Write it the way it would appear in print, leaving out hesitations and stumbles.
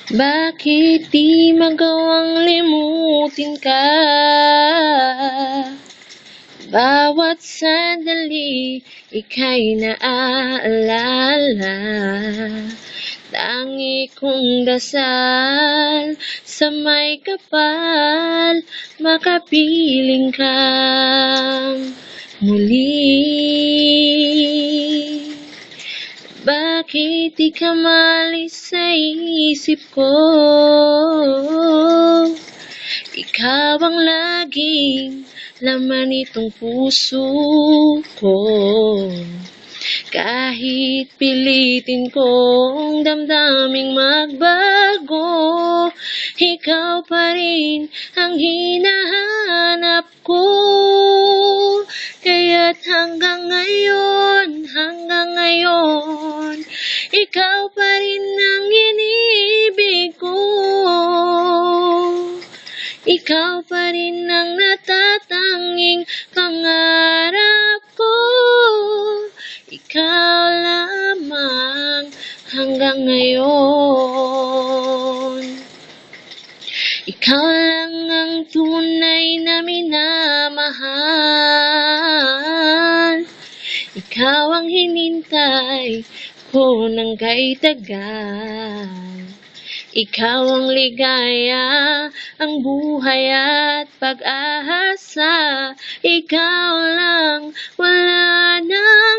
Bakit di magawang limutin ka? Bawat sandali, ika'y naaalala. Tangi kong dasal sa may kapal, makapiling kang muli. Bakit di ka malis sa isip ko? Ikaw ang laging laman nitong puso ko. Kahit pilitin kong damdaming magbago, ikaw pa rin ang hinahanap ko. Kaya't hanggang ngayon, ikaw pa rin ang iniibig ko. Ikaw pa rin ang natatanging pangarap ko. Ikaw lamang hanggang ngayon. Ikaw lang ang tunay na minamahal. Ikaw ang hinintay ko ng kay tagal. Ikaw ang ligaya, ang buhay at pag-asa. Ikaw lang, wala nang